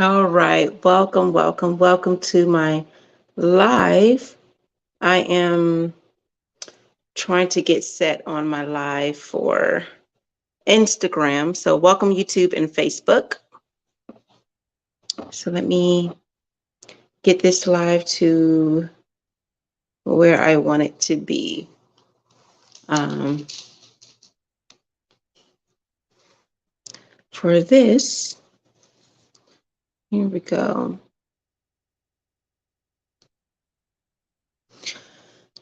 All right. Welcome to my live. I am trying to get set on my live for Instagram. So, welcome YouTube and Facebook. So, let me get this live to where I want it to be. Um, for this, here we go.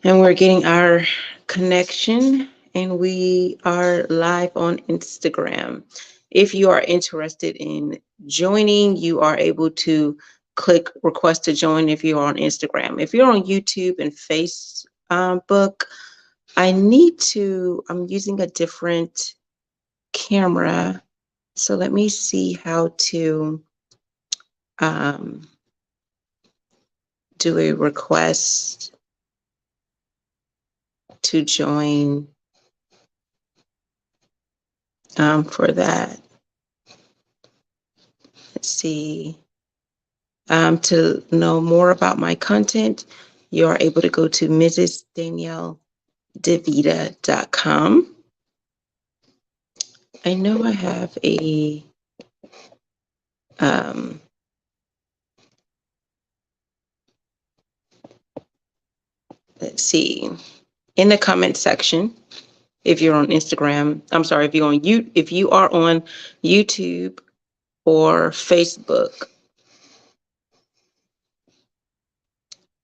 And we're getting our connection, and we are live on Instagram. If you are interested in joining, you are able to click request to join if you're on Instagram. If you're on YouTube and Facebook, I'm using a different camera. So let me see how to um, do a request to join for that. Let's see. To know more about my content, you are able to go to mrsdanielledevita.com. I know I have a um, let's see, in the comment section. If you're on Instagram, I'm sorry, if you are on YouTube or Facebook,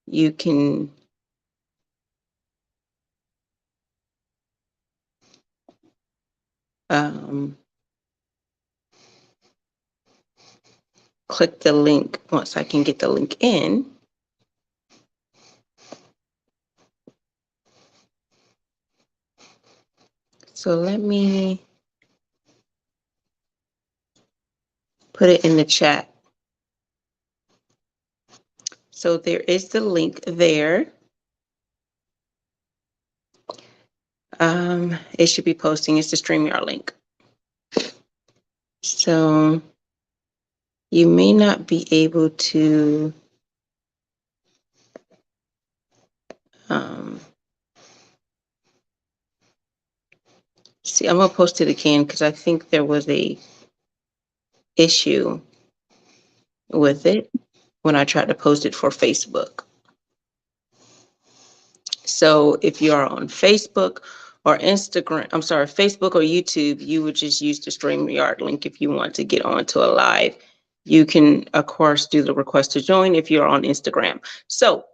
you can um, click the link once I can get the link in. So let me put it in the chat. So there is the link there. It should be posting. It's the StreamYard link. So you may not be able to see. I'm gonna post it again because I think there was a issue with it when I tried to post it for Facebook. So if you are on Facebook or Instagram, I'm sorry, Facebook or YouTube, you would just use the StreamYard link if you want to get onto a live. You can, of course, do the request to join if you're on Instagram. So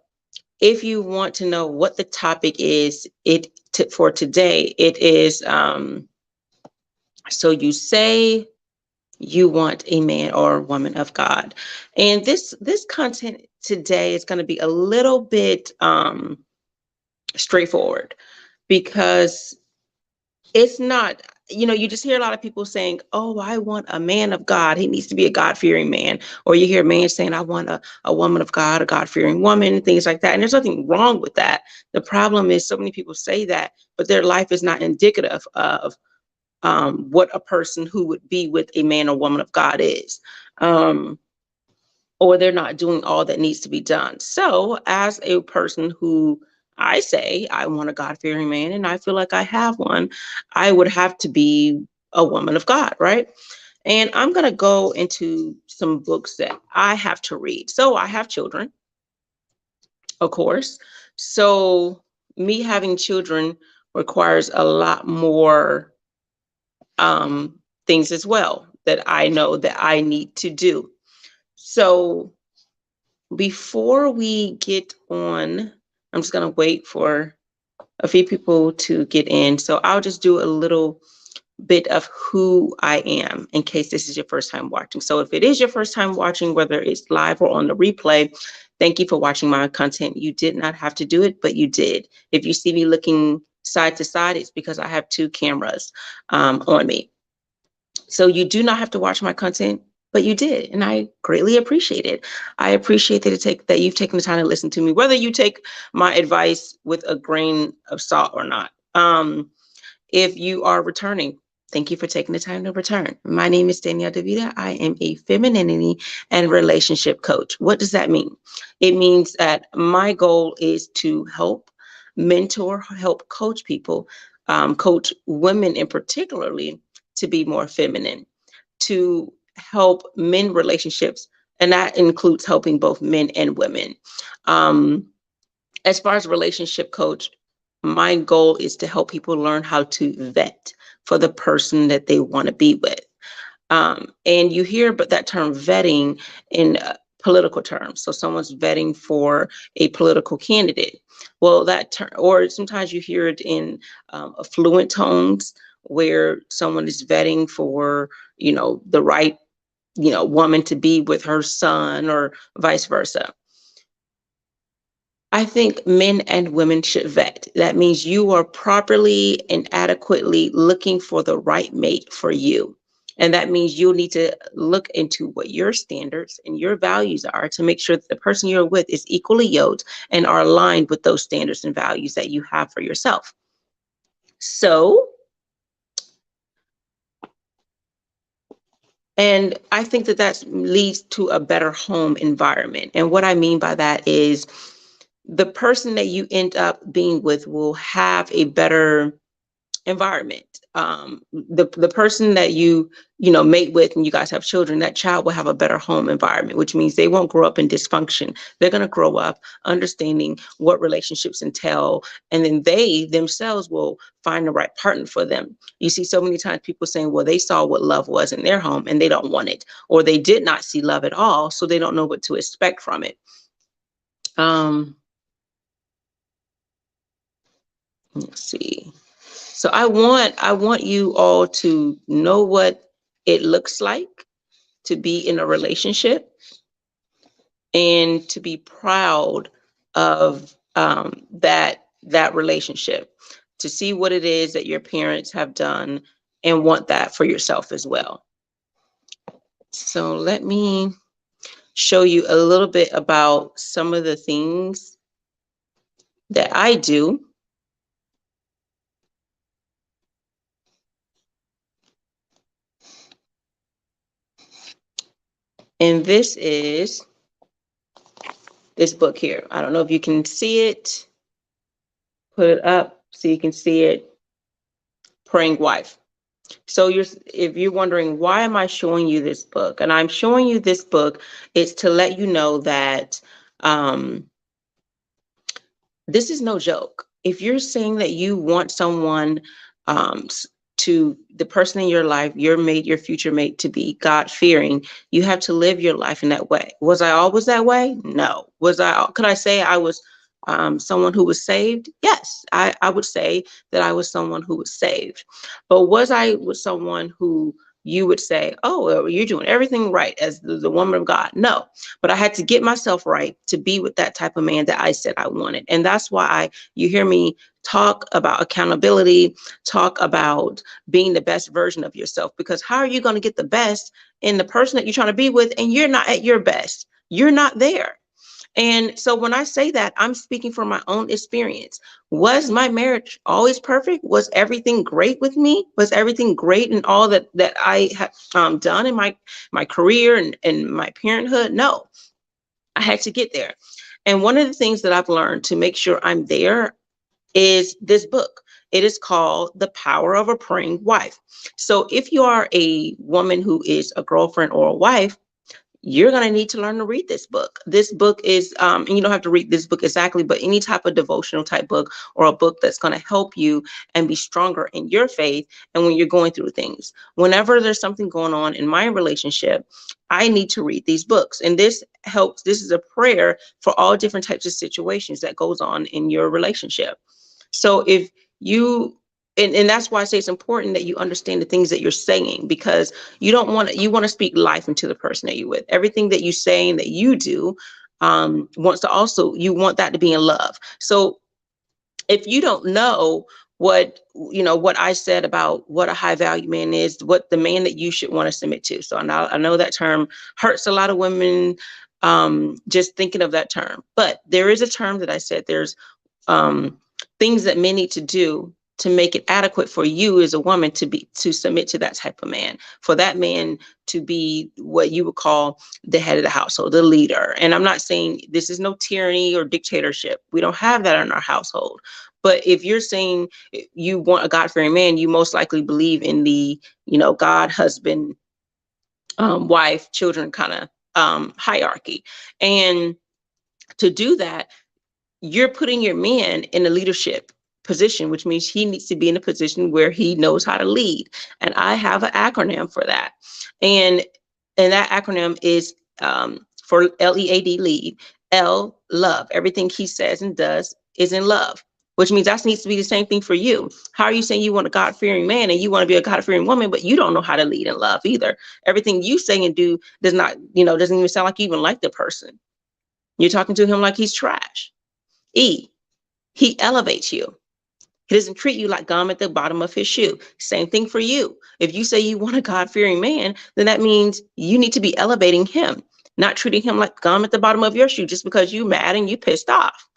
if you want to know what the topic is, for today, it is, so you say you want a man or a woman of God. And this content today is going to be a little bit straightforward because it's not, you just hear a lot of people saying, oh, I want a man of God. He needs to be a God-fearing man. Or you hear a man saying, I want a woman of God, a God-fearing woman, things like that. And there's nothing wrong with that. The problem is so many people say that, but their life is not indicative of what a person who would be with a man or woman of God is. Or they're not doing all that needs to be done. So as a person who I say I want a God-fearing man and I feel like I have one, I would have to be a woman of God, right? And I'm going to go into some books that I have to read. So I have children, of course. So me having children requires a lot more things as well that I know that I need to do. So before we get on, I'm just going to wait for a few people to get in. So I'll just do a little bit of who I am in case this is your first time watching. So if it is your first time watching, whether it's live or on the replay, thank you for watching my content. You did not have to do it, but you did. If you see me looking side to side, it's because I have two cameras on me. So you do not have to watch my content, but you did, and I greatly appreciate it. I appreciate that you've taken the time to listen to me, whether you take my advice with a grain of salt or not. If you are returning, Thank you for taking the time to return. My name is Danielle DeVita. I am a femininity and relationship coach. What does that mean? It means that my goal is to help mentor, help coach people, coach women in particularly to be more feminine, to help men relationships, and that includes helping both men and women. Um, as far as relationship coach, my goal is to help people learn how to vet for the person that they want to be with. And you hear but that term vetting in political terms. So someone's vetting for a political candidate. Well, that term, or sometimes you hear it in affluent tones where someone is vetting for, the right, woman to be with her son or vice versa. I think men and women should vet. That means you are properly and adequately looking for the right mate for you. And that means you'll need to look into what your standards and your values are to make sure that the person you're with is equally yoked and are aligned with those standards and values that you have for yourself. So, and I think that leads to a better home environment. And what I mean by that is the person that you end up being with will have a better environment. The person that you mate with and you guys have children, that child will have a better home environment, which means they won't grow up in dysfunction. They're going to grow up understanding what relationships entail, and then they themselves will find the right partner for them. You see so many times people saying, well, they saw what love was in their home and they don't want it, or they did not see love at all, so they don't know what to expect from it. Let's see. So I want you all to know what it looks like to be in a relationship and to be proud of that relationship, to see what it is that your parents have done and want that for yourself as well. So let me show you a little bit about some of the things that I do. And this is this book here. I don't know if you can see it. Put it up so you can see it. Praying Wife. So if you're wondering, why am I showing you this book? And I'm showing you this book, it's to let you know that this is no joke. If you're saying that you want someone to the person in your life, your mate, your future mate, to be God-fearing, you have to live your life in that way. Was I always that way? No. Could I say I was someone who was saved? Yes, I would say that I was someone who was saved. But was I with someone who you would say, oh, well, you're doing everything right as the woman of God? No, but I had to get myself right to be with that type of man that I said I wanted. And that's why you hear me talk about accountability, talk about being the best version of yourself, because how are you going to get the best in the person that you're trying to be with and you're not at your best? You're not there. And so when I say that, I'm speaking from my own experience. Was my marriage always perfect? Was everything great with me? Was everything great in all that I have done in my career and my parenthood? No, I had to get there. And one of the things that I've learned to make sure I'm there is this book. It is called The Power of a Praying Wife. So if you are a woman who is a girlfriend or a wife, you're going to need to learn to read this book. This book is, and you don't have to read this book exactly, but any type of devotional type book or a book that's going to help you and be stronger in your faith. And when you're going through things, whenever there's something going on in my relationship, I need to read these books. And this helps. This is a prayer for all different types of situations that goes on in your relationship. So if you, and that's why I say it's important that you understand the things that you're saying, because you want to speak life into the person that you're with. Everything that you say and that you do you want that to be in love. So if you don't know what I said about what a high value man is, what the man that you should want to submit to. So I know that term hurts a lot of women, just thinking of that term, but there is a term that I said there's things that men need to do to make it adequate for you as a woman to submit to that type of man, for that man to be what you would call the head of the household, the leader. And I'm not saying this is no tyranny or dictatorship. We don't have that in our household. But if you're saying you want a God-fearing man, you most likely believe in the, God, husband, wife, children kind of hierarchy. And to do that, you're putting your man in a leadership position, which means he needs to be in a position where he knows how to lead. And I have an acronym for that. And that acronym is for LEAD, lead. L, love. Everything he says and does is in love, which means that needs to be the same thing for you. How are you saying you want a God-fearing man and you want to be a God-fearing woman, but you don't know how to lead in love either? Everything you say and do does not, doesn't even sound like you even like the person. You're talking to him like he's trash. E, he elevates you. He doesn't treat you like gum at the bottom of his shoe. Same thing for you. If you say you want a God-fearing man, then that means you need to be elevating him, not treating him like gum at the bottom of your shoe just because you're mad and you pissed off.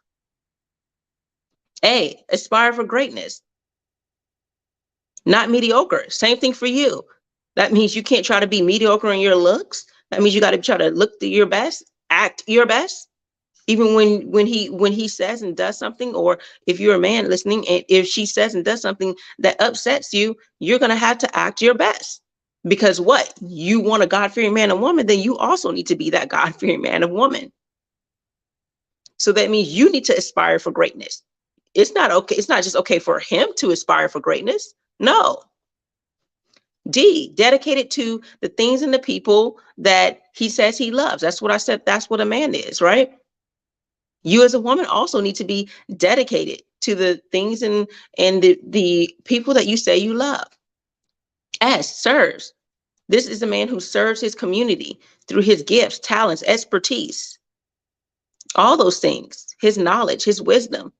A, aspire for greatness, not mediocre. Same thing for you. That means you can't try to be mediocre in your looks. That means you got to try to look your best, act your best. Even when he says and does something, or if you're a man listening, and if she says and does something that upsets you, you're going to have to act your best. Because what? You want a God-fearing man and woman, then you also need to be that God-fearing man and woman. So that means you need to aspire for greatness. It's not okay. It's not just okay for him to aspire for greatness. No. D, dedicated to the things and the people that he says he loves. That's what I said. That's what a man is, right? You as a woman also need to be dedicated to the things and the people that you say you love. S, serves. This is a man who serves his community through his gifts, talents, expertise, all those things, his knowledge, his wisdom.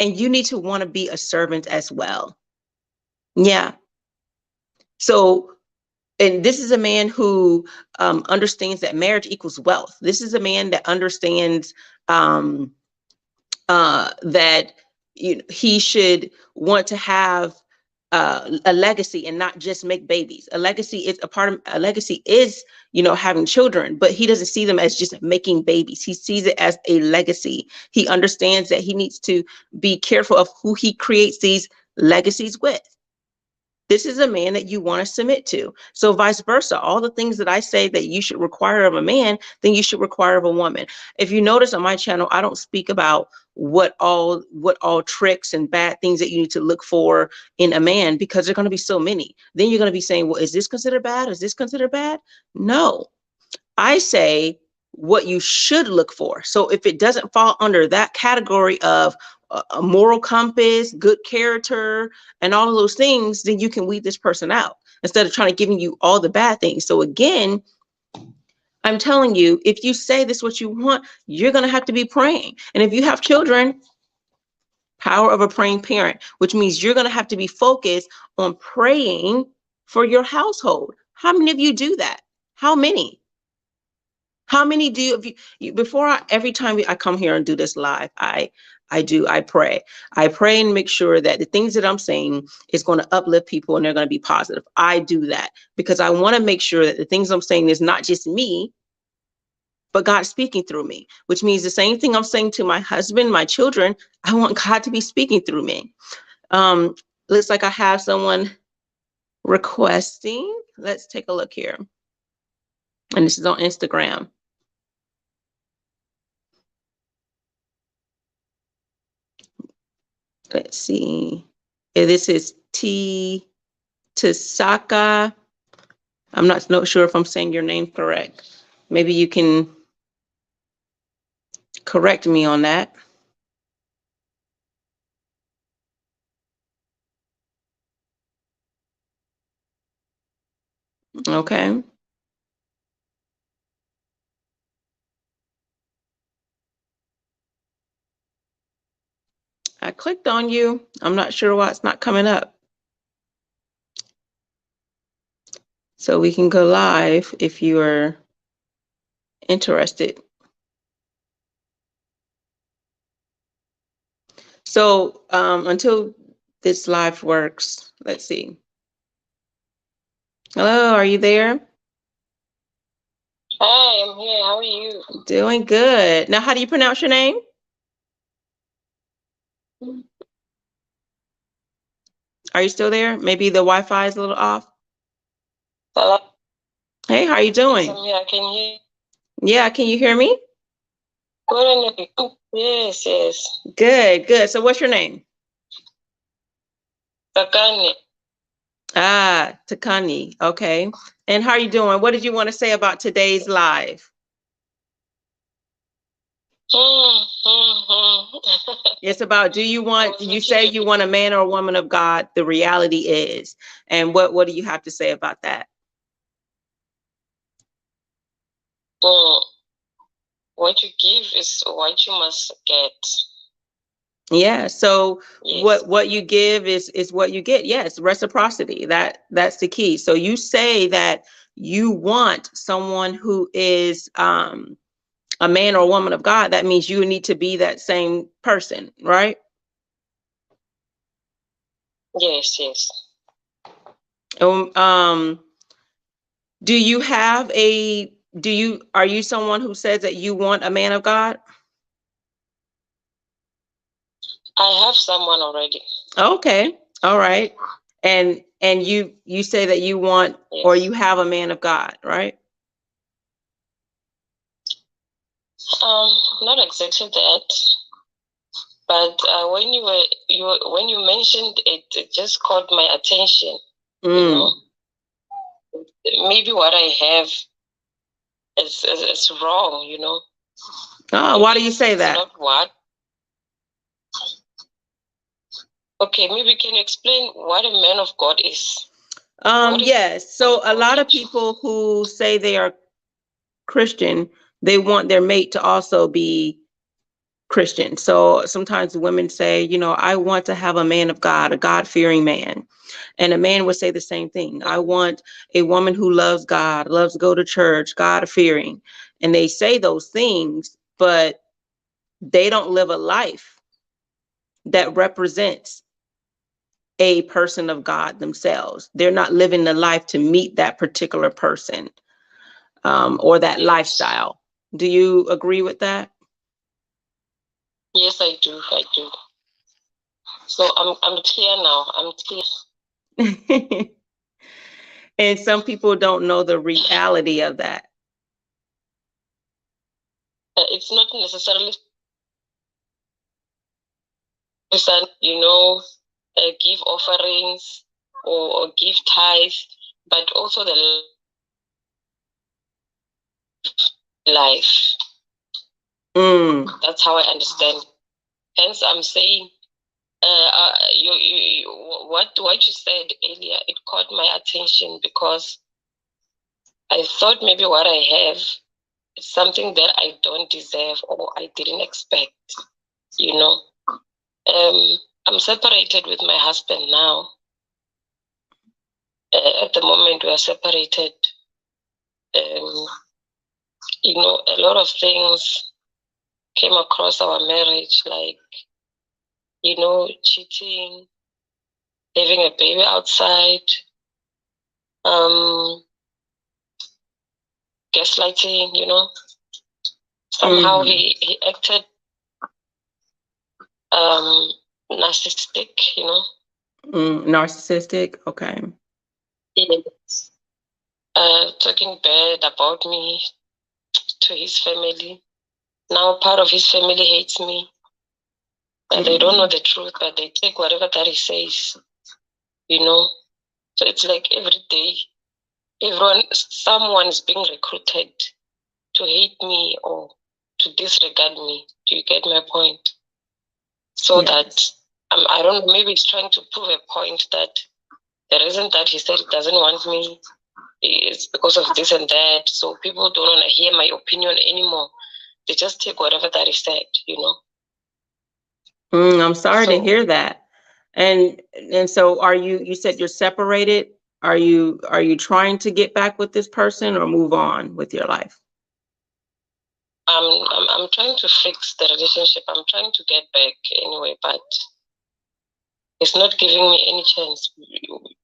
And you need to want to be a servant as well. Yeah. So, and this is a man who understands that marriage equals wealth. This is a man that understands that he should want to have a legacy and not just make babies. A legacy is having children, but he doesn't see them as just making babies. He sees it as a legacy. He understands that he needs to be careful of who he creates these legacies with. This is a man that you want to submit to. So vice versa, all the things that I say that you should require of a man, then you should require of a woman. If you notice on my channel, I don't speak about what all tricks and bad things that you need to look for in a man, because there are going to be so many. Then you're going to be saying, well, is this considered bad? Is this considered bad? No, I say what you should look for. So if it doesn't fall under that category of a moral compass, good character, and all of those things, then you can weed this person out instead of trying to giving you all the bad things. So again, I'm telling you, if you say this is what you want, you're going to have to be praying. And if you have children, power of a praying parent, which means you're going to have to be focused on praying for your household. How many of you do that? How many? How many do you before every time I come here and do this live, I pray. I pray and make sure that the things that I'm saying is going to uplift people and they're going to be positive. I do that because I want to make sure that the things I'm saying is not just me, but God speaking through me, which means the same thing I'm saying to my husband, my children, I want God to be speaking through me. Looks like I have someone requesting. Let's take a look here. And this is on Instagram. Let's see. This is T Tasaka. I'm not sure if I'm saying your name correct. Maybe you can correct me on that. Okay. I clicked on you. I'm not sure why it's not coming up. So we can go live if you are interested. So until this live works. Let's see. Hello, are you there? Hi, I'm here. How are you? Doing good. Now, how do you pronounce your name? Are you still there? Maybe the Wi-Fi is a little off. Hello? Hey, how are you Yes, doing? I'm here. I can hear. Yeah, can you hear me? Good on you. Yes, yes. Good, good. So what's your name? Sakani. Ah, Takani. Okay. And how are you doing? What did you want to say about today's live? It's about, do you want, you say you want a man or a woman of God? The reality is. And what do you have to say about that? What you give is what you must get. Yeah. So Yes. what you give is what you get. Yes, reciprocity. That's the key. So you say that you want someone who is a man or a woman of God. That means you need to be that same person, right? Yes, yes. Um, do you have a, are you someone who says that you want a man of God? I have someone already. Okay. All right. And you say that you want, Yes. or you have a man of God, right? Not exactly that. But when you mentioned it, it just caught my attention. You know, maybe what I have is wrong. You know. Oh, why do you say that? Not what. Okay, maybe can you explain what a man of God is? Yes. So a lot of people who say they are Christian, they want their mate to also be Christian. So sometimes women say, you know, I want to have a man of God, a God-fearing man. And a man would say the same thing. I want a woman who loves God, loves to go to church, God-fearing. And they say those things, but they don't live a life that represents a person of God themselves. They're not living the life to meet that particular person or that lifestyle. Do you agree with that? Yes, I do. I do. So I'm clear now. I'm clear. And some people don't know the reality of that. It's not necessarily, you know, give offerings or give tithes, but also the life. That's how I understand. Hence, I'm saying, what you said earlier, it caught my attention because I thought maybe what I have is something that I don't deserve or I didn't expect. You know, I'm separated with my husband now. At the moment, we are separated. You know, a lot of things came across our marriage, like, you know, cheating, having a baby outside, gaslighting, you know. Somehow he acted narcissistic, you know. Narcissistic, okay. Yes. Talking bad about me to his family. Now part of his family hates me. They don't know the truth, but they take whatever that he says, you know. So it's like every day, someone is being recruited to hate me or to disregard me. Do you get my point? So that I don't know, maybe he's trying to prove a point that the reason that he said he doesn't want me is because of this and that. So people don't want to hear my opinion anymore. They just take whatever that he said, you know. I'm sorry to hear that. And so you said you're separated. Are you trying to get back with this person or move on with your life? I'm trying to fix the relationship. I'm trying to get back anyway, but He's not giving me any chance.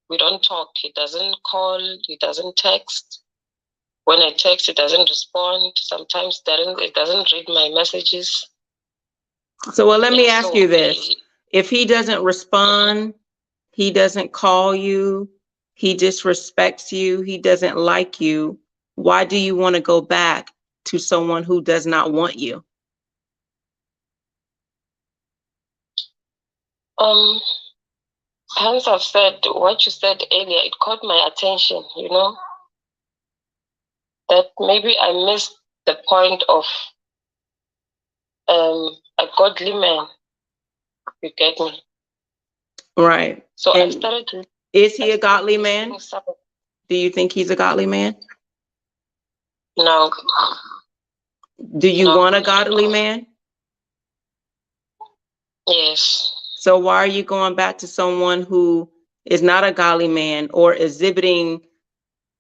We don't talk. He doesn't call. He doesn't text. When I text, he doesn't respond. Sometimes it doesn't read my messages. So, well, let me ask you this. If he doesn't respond, he doesn't call you, he disrespects you, he doesn't like you, why do you want to go back to someone who does not want you? Hence I've said what you said earlier, it caught my attention, that maybe I missed the point of a godly man. You get me? Right. So and I started to. Is he a godly man? Do you think he's a godly man? No. Do you want a godly man? Yes. So why are you going back to someone who is not a godly man or exhibiting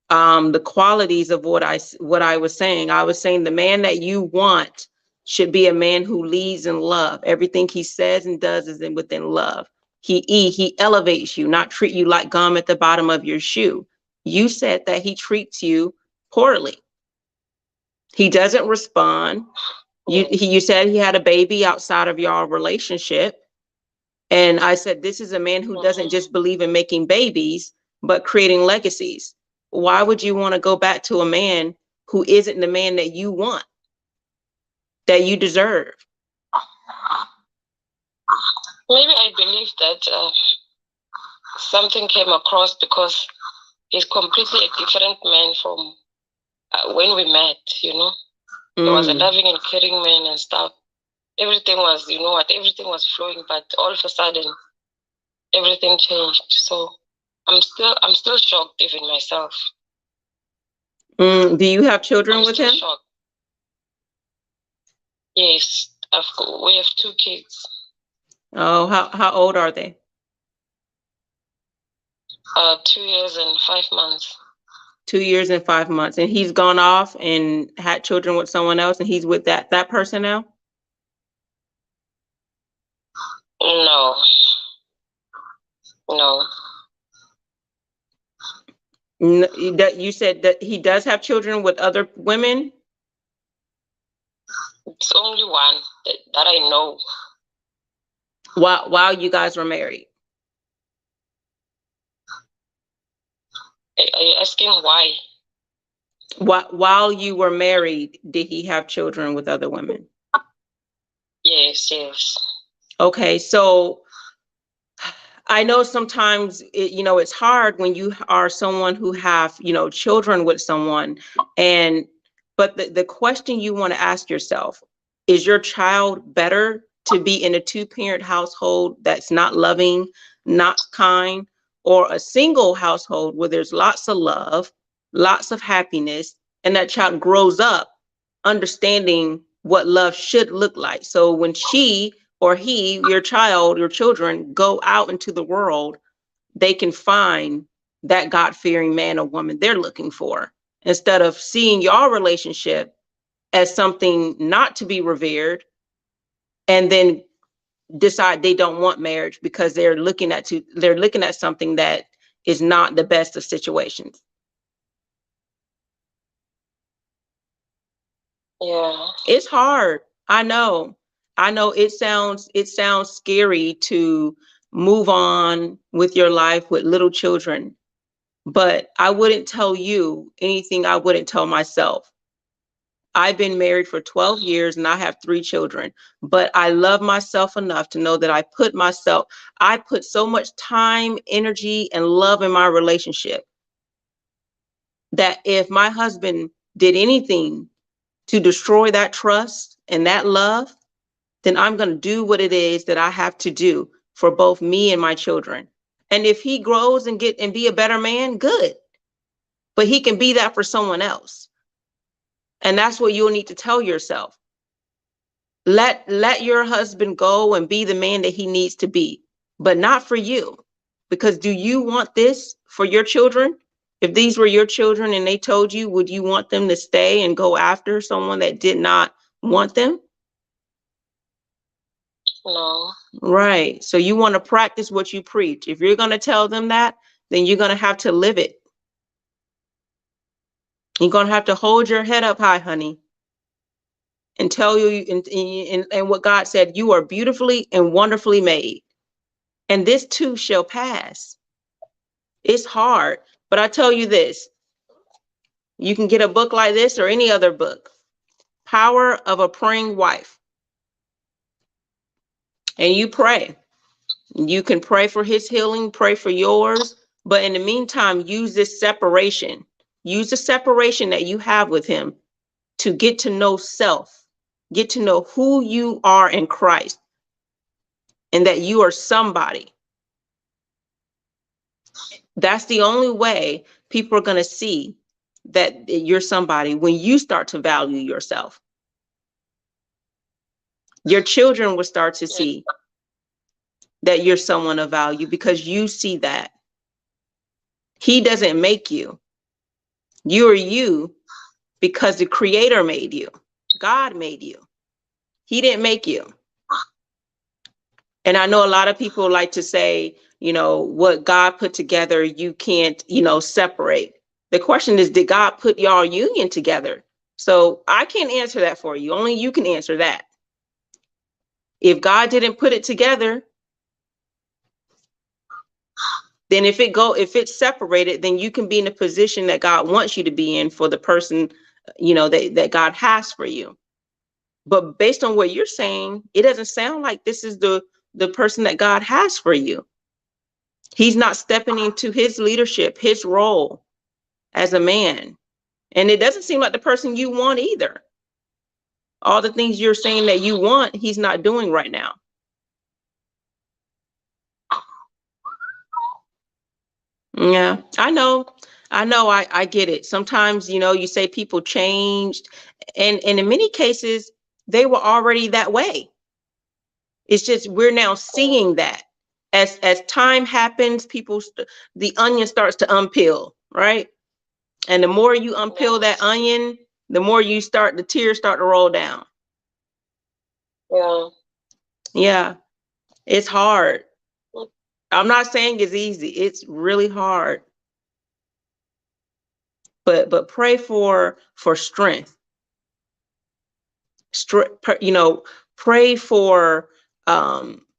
the qualities of what I was saying? I was saying the man that you want should be a man who leads in love. Everything he says and does is within love. He elevates you, not treat you like gum at the bottom of your shoe. You said that he treats you poorly. He doesn't respond. You said he had a baby outside of your relationship. And I said, this is a man who doesn't just believe in making babies, but creating legacies. Why would you want to go back to a man who isn't the man that you want, that you deserve? Maybe I believe that something came across because he's completely a different man from when we met, He was a loving and caring man and stuff. Everything was, everything was flowing, but all of a sudden, everything changed. So I'm still shocked even myself. Do you have children with him? Shocked. Yes, we have 2 kids. Oh, how old are they? 2 years and 5 months. 2 years and 5 months. And he's gone off and had children with someone else, and he's with that person now? No. You said that he does have children with other women? It's only one that I know. While you guys were married? Are you asking why? While you were married, did he have children with other women? Yes. Okay, so I know sometimes it's hard when you are someone who have children with someone, but the question you want to ask yourself, is your child better to be in a 2-parent household that's not loving, not kind, or a single household where there's lots of love, lots of happiness, and that child grows up understanding what love should look like? So when she or he, your child, your children, go out into the world, they can find that God-fearing man or woman they're looking for, instead of seeing your relationship as something not to be revered and then decide they don't want marriage because they're looking at something that is not the best of situations. Yeah. It's hard. I know it sounds scary to move on with your life with little children, but I wouldn't tell you anything I wouldn't tell myself. I've been married for 12 years and I have 3 children, but I love myself enough to know that I put so much time, energy, and love in my relationship that if my husband did anything to destroy that trust and that love, then I'm going to do what it is that I have to do for both me and my children. And if he grows and be a better man, good. But he can be that for someone else. And that's what you'll need to tell yourself. Let your husband go and be the man that he needs to be, but not for you. Because do you want this for your children? If these were your children and they told you, would you want them to stay and go after someone that did not want them? No. Right. So you want to practice what you preach. If you're going to tell them that, then you're going to have to live it. You're going to have to hold your head up high, honey, and tell you and what God said, you are beautifully and wonderfully made. And this too shall pass. It's hard, but I tell you this, you can get a book like this or any other book, Power of a Praying Wife. And you pray. You can pray for his healing, pray for yours. But in the meantime, use this separation. Use the separation that you have with him to get to know self, get to know who you are in Christ, and that you are somebody. That's the only way people are going to see that you're somebody, when you start to value yourself. Your children will start to see that you're someone of value because you see that. He doesn't make you. You are you because the Creator made you. God made you. He didn't make you. And I know a lot of people like to say, you know, what God put together, you can't, you know, separate. The question is, did God put y'all union together? So I can't answer that for you. Only you can answer that. If God didn't put it together, then if it's separated, then you can be in the position that God wants you to be in for the person, you know, that God has for you. But based on what you're saying, it doesn't sound like this is the person that God has for you. He's not stepping into his leadership, his role as a man. And it doesn't seem like the person you want either. All the things you're saying that you want, he's not doing right now. Yeah, I know. I get it. Sometimes, you know, you say people changed, and in many cases, they were already that way. It's just we're now seeing that as time happens, the onion starts to unpeel, right? And the more you unpeel that onion, the more the tears start to roll down. Yeah. Yeah, it's hard. I'm not saying it's easy. It's really hard. But pray for strength. You know, pray for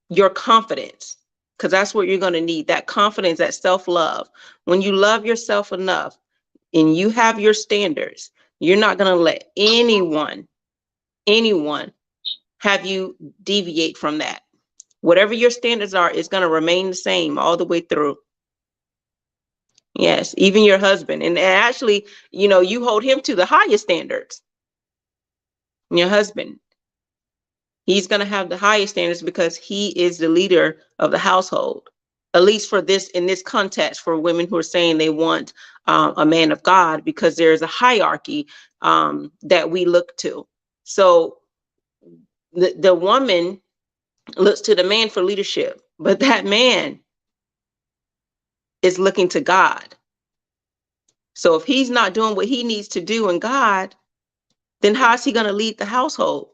your confidence, because that's what you're going to need, that confidence, that self-love. When you love yourself enough and you have your standards, you're not going to let anyone have you deviate from that. Whatever your standards are, it's going to remain the same all the way through. Yes, even your husband. And actually, you know, you hold him to the highest standards. Your husband, he's going to have the highest standards because he is the leader of the household, at least for this, in this context, for women who are saying they want a man of God, because there's a hierarchy that we look to. So the woman looks to the man for leadership, but that man is looking to God. So if he's not doing what he needs to do in God, then how is he going to lead the household?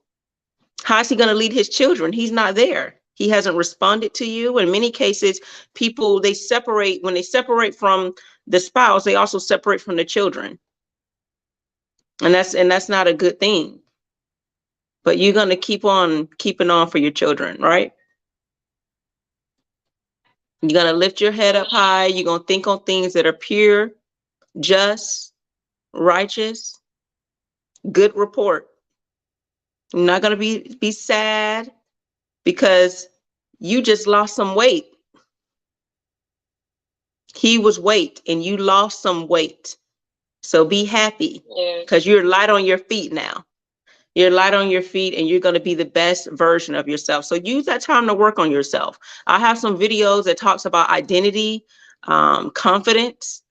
How is he going to lead his children? He's not there. He hasn't responded to you. In many cases, people, they separate. When they separate from the spouse, they also separate from the children. And that's not a good thing. But you're going to keep on keeping on for your children, right? You're going to lift your head up high. You're going to think on things that are pure, just, righteous, good report. You're not going to be sad because you just lost some weight. He was weight and you lost some weight. So be happy because you're light on your feet now. You're light on your feet and you're going to be the best version of yourself. So use that time to work on yourself. I have some videos that talks about identity, confidence.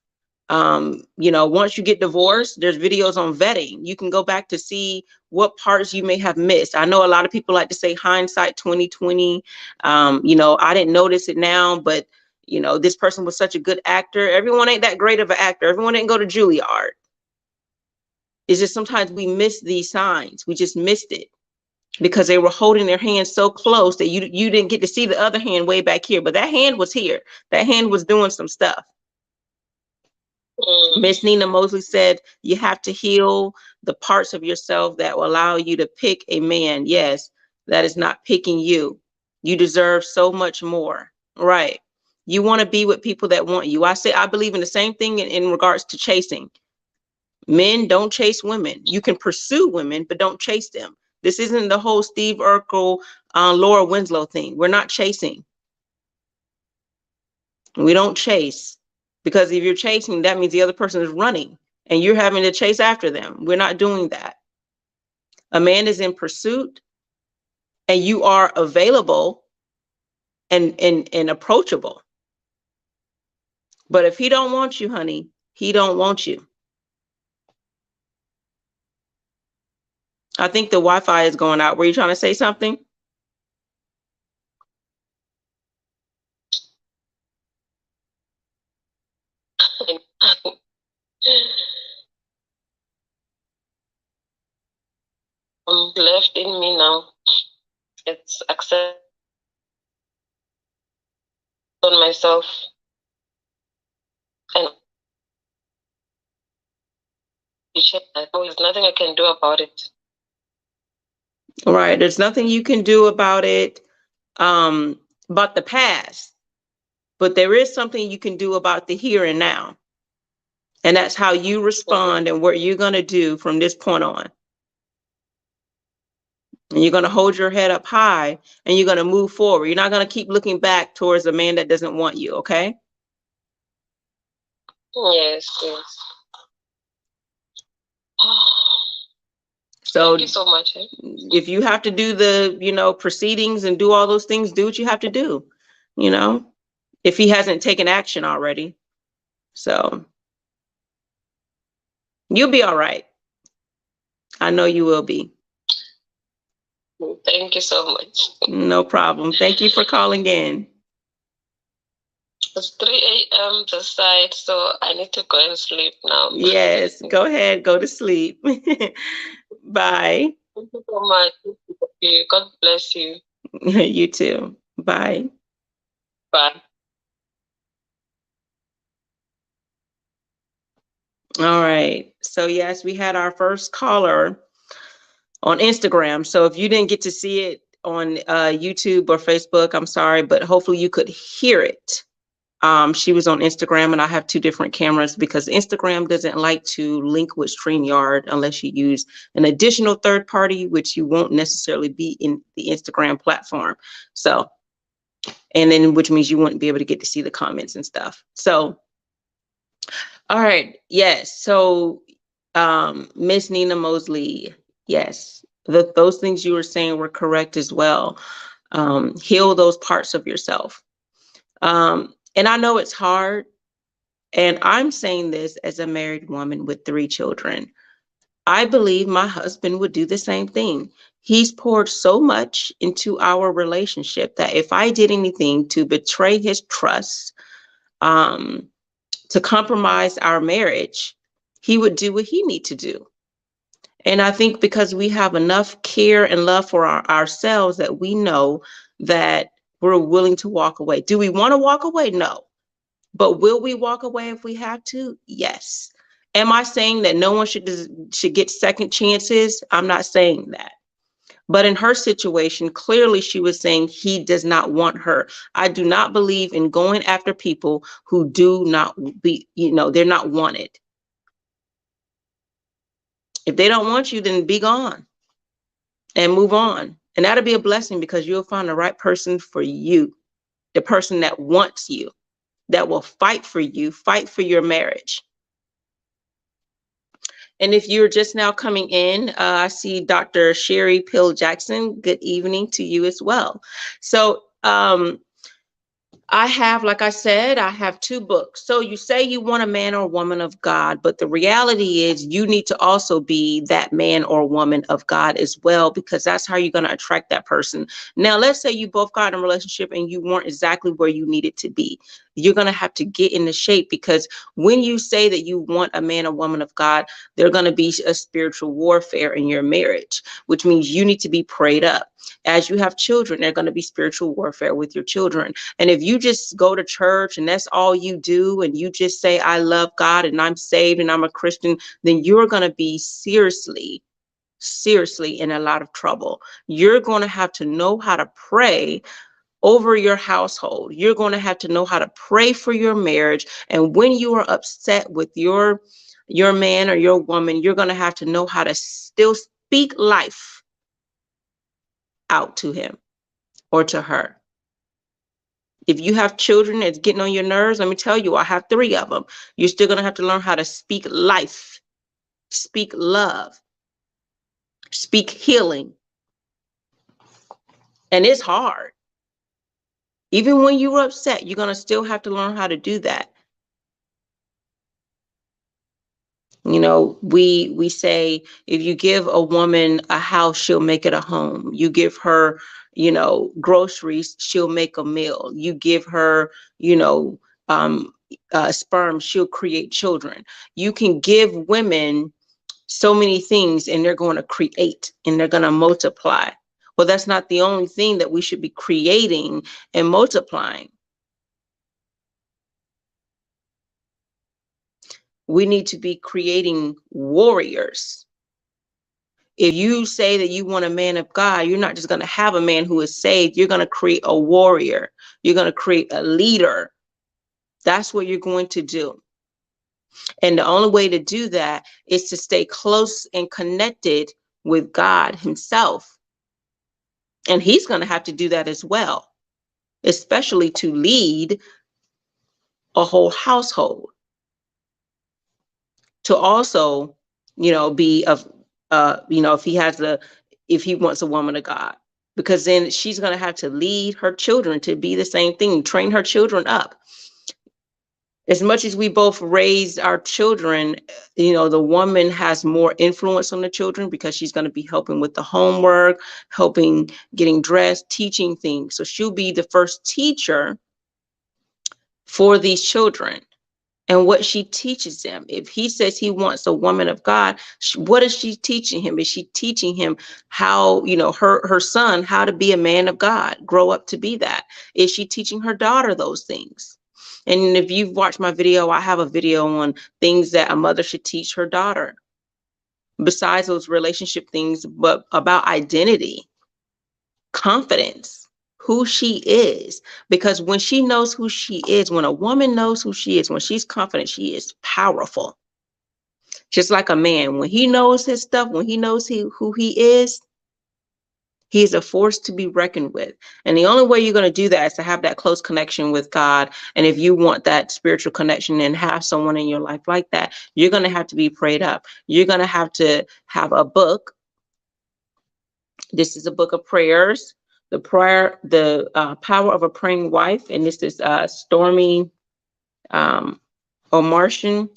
You know, once you get divorced, there's videos on vetting. You can go back to see what parts you may have missed. I know a lot of people like to say hindsight 2020. You know, I didn't notice it now, but you know, this person was such a good actor. Everyone ain't that great of an actor. Everyone didn't go to Juilliard. It's just sometimes we miss these signs. We just missed it. because they were holding their hands so close that you didn't get to see the other hand way back here, but that hand was here. That hand was doing some stuff. Miss Nina Mosley said you have to heal the parts of yourself that will allow you to pick a man. Yes, that is not picking you. You deserve so much more. Right. You want to be with people that want you. I believe in the same thing in regards to chasing. Men don't chase women. You can pursue women, but don't chase them. This isn't the whole Steve Urkel, Laura Winslow thing. We're not chasing. We don't chase, because if you're chasing, that means the other person is running and you're having to chase after them. We're not doing that. A man is in pursuit and you are available and approachable. But if he don't want you, honey, he don't want you. I think the Wi-Fi is going out. Were you trying to say something? Left in me now. It's accept on myself, and there's nothing I can do about it. Right. There's nothing you can do about it, about the past, but there is something you can do about the here and now. And that's how you respond and what you're going to do from this point on. And you're going to hold your head up high and you're going to move forward. You're not going to keep looking back towards a man that doesn't want you. Okay. Yes, yes. So thank you so much. If you have to do the, proceedings and do all those things, do what you have to do, if he hasn't taken action already. So you'll be all right. I know you will be. Thank you so much. No problem. Thank you for calling in. It's 3 a.m. this side, so I need to go and sleep now. Yes, go ahead. Go to sleep. Bye. Thank you so much. God bless you. You too. Bye. Bye. All right. So yes, we had our first caller on Instagram. So if you didn't get to see it on YouTube or Facebook, I'm sorry, but hopefully you could hear it. She was on Instagram, and I have two different cameras because Instagram doesn't like to link with StreamYard unless you use an additional third party, which you won't necessarily be in the Instagram platform. So, and then which means you wouldn't be able to get to see the comments and stuff. So, all right. Yes. So, Miss Nina Mosley, yes, those things you were saying were correct as well. Heal those parts of yourself. And I know it's hard, and I'm saying this as a married woman with 3 children. I believe my husband would do the same thing. He's poured so much into our relationship that if I did anything to betray his trust, to compromise our marriage, he would do what he needs to do. And I think because we have enough care and love for ourselves that we know that we're willing to walk away. Do we want to walk away? No. But will we walk away if we have to? Yes. Am I saying that no one should get second chances? I'm not saying that. But in her situation, clearly she was saying he does not want her. I do not believe in going after people who do not be, they're not wanted. If they don't want you, then be gone and move on. And that'll be a blessing because you'll find the right person for you, the person that wants you, that will fight for you, fight for your marriage. And if you're just now coming in, I see Dr. Sherry Pill Jackson. Good evening to you as well. So I have, like I said, I have 2 books. So you say you want a man or woman of God, but the reality is you need to also be that man or woman of God as well, because that's how you're going to attract that person. Now, let's say you both got in a relationship and you weren't exactly where you needed to be. You're going to have to get into shape, because when you say that you want a man or woman of God, there's going to be a spiritual warfare in your marriage, which means you need to be prayed up. As you have children, there's going to be spiritual warfare with your children. And if you just go to church and that's all you do, and you just say, I love God and I'm saved and I'm a Christian, then you're going to be seriously in a lot of trouble. You're going to have to know how to pray over your household. You're going to have to know how to pray for your marriage. And when you are upset with your man or your woman, you're going to have to know how to still speak life out to him or to her. If you have children that's getting on your nerves, let me tell you, I have 3 of them. You're still going to have to learn how to speak life, speak love, speak healing. And it's hard. Even when you're upset, you're going to still have to learn how to do that. You know, we say, if you give a woman a house, she'll make it a home. You give her, you know, groceries, she'll make a meal. You give her, you know, sperm, she'll create children. You can give women so many things and they're going to create and they're going to multiply. Well, that's not the only thing that we should be creating and multiplying. We need to be creating warriors. If you say that you want a man of God, you're not just going to have a man who is saved. You're going to create a warrior. You're going to create a leader. That's what you're going to do. And the only way to do that is to stay close and connected with God himself. And he's going to have to do that as well, especially to lead a whole household. To also, you know, be of, you know, if he wants a woman of God, because then she's going to have to lead her children to be the same thing, train her children up. As much as we both raised our children, you know, the woman has more influence on the children because she's going to be helping with the homework, helping getting dressed, teaching things. So she'll be the first teacher for these children. And what she teaches them. If he says he wants a woman of God, what is she teaching him? Is she teaching him how, you know, her son, how to be a man of God, grow up to be that? Is she teaching her daughter those things? And if you've watched my video, I have a video on things that a mother should teach her daughter, besides those relationship things, but about identity, confidence, who she is. Because when she knows who she is, when a woman knows who she is, when she's confident, she is powerful. Just like a man, when he knows his stuff, when he knows who he is a force to be reckoned with. And the only way you're going to do that is to have that close connection with God. And if you want that spiritual connection and have someone in your life like that, you're going to have to be prayed up. You're going to have a book. This is a book of prayers. The Power of a Praying Wife, and this is Stormy Omartian.